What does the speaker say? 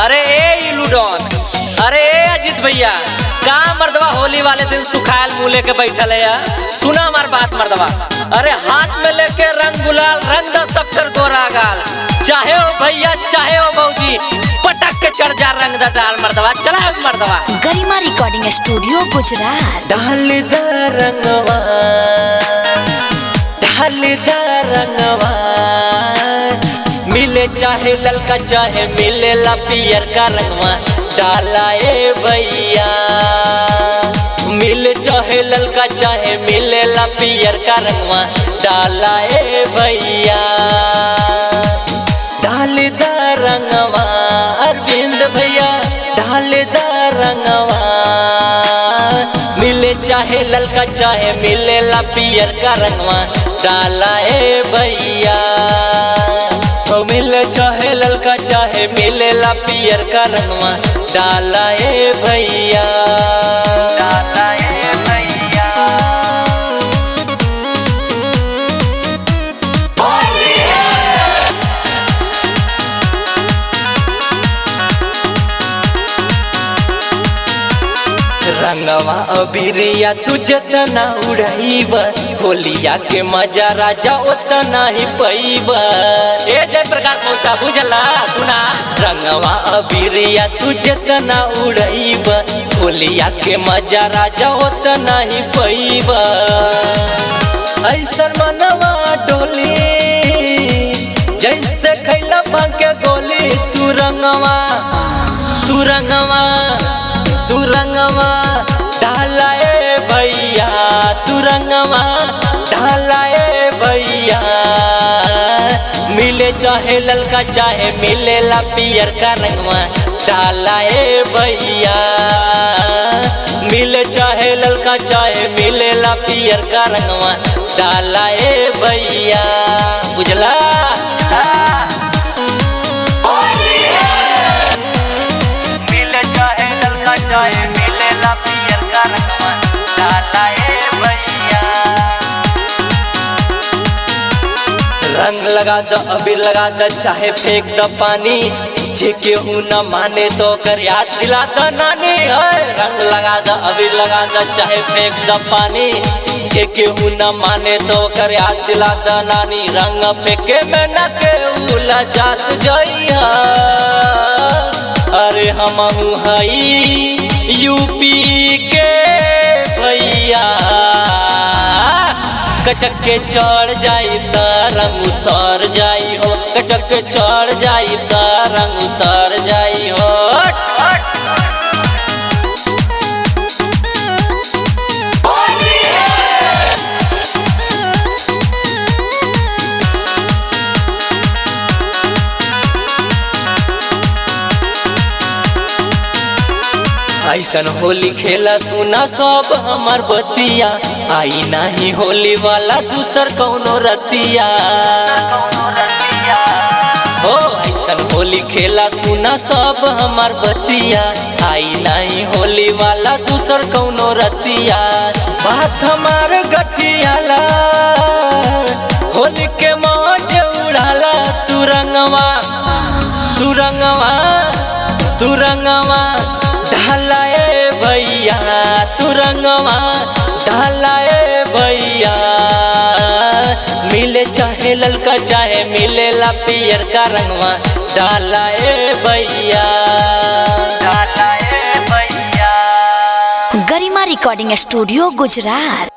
अरे ए लूडन, अरे ए अजीत भैया, का मर्दवा होली वाले दिन सुखायल मुँह लेके बैठल है यार। सुना हमार बात मर्दवा, अरे हाथ में लेके रंग गुलाल, रंग द सबकर गोरा गाल। चाहे हो भैया चाहे हो बहूजी, पटक के चढ़ जा रंग द डाल मर्दवा। चला मर्दवा। गरिमा रिकॉर्डिंग स्टूडियो गुजरात। डाल द रंगवा, डाल द रंगवा, मिले चाहे ललका चाहे मिले ला पियर का रंगवा। डाला ए भैया, मिले चाहे ललका चाहे मिले ला पियर का रंगवा। डाला ए भैया, डाल द रंगवा अरविंद भैया, डाल द रंगवा, मिले चाहे ललका चाहे मिले ला पियर का रंगवा। डाला ए भैया, मिले चाहे ललका चाहे मिले ला पियर का रंगवा। डाला ए भैया, डाला ए भैया। रंगवा अबीरिया तू जतना उड़ाईब, होलिया के मजा राजा उतना ही पैब। ए जय प्रकाश मौसा बुझला सुना। रंगवा अबीरिया तू जतना उड़ाईब, होलिया के मजा राजा उतना ही पैब। ऐसा मनवा डोली जैसे खैला भांग के गोली। तू रंगवा, तू रंगवा, तू रंगवा, डाला ए भैया, तू रंगवा, डाला ए भैया, मिले चाहे ललका चाहे मिले ला पियर का रंगवा। डाला ए भैया, मिले चाहे ललका चाहे मिले ला पियर का रंगवा। डाला ए भैया, बुझला। मिले चाहे ललका चाहे मिले ला पियर का रंगवा। डाला ए भैया, रंग लगा दो अबीर लगा दो चाहे फेंक दो पानी। जे केहू न माने तो कर याद दिला दो नानी। रंग लगा दो अबीर लगा दो चाहे फेंक दो पानी। जे केहू न माने तो कर याद दिला दो नानी। रंग फेंके में न केहू लजात जइया। अरे हमहू हई यूपी के भैया, कचक के चढ़ जाई त रंग उतर जाई हो। कचक के चढ़ जाई त रंग उतर जाई हो। ऐसन होली खेला सुना सब हमार बतिया। आई नहीं होली वाला दूसर कौनो रतिया हो। ऐसन होली खेला सुना सब हमार बतिया। आई नहीं होली वाला दूसर कौनो रतिया। बात हमार गठियाला, होली के मौज उड़ाला। तू रंगवा, तू रंगवा, तू रंगवा, डाला ए भैया, तू रंगवा, डाला ए भैया, मिले चाहे ललका चाहे मिले ला पियर का रंगवा। डाला ए भैया, डाला ए भैया। गरिमा रिकॉर्डिंग स्टूडियो गुजरात।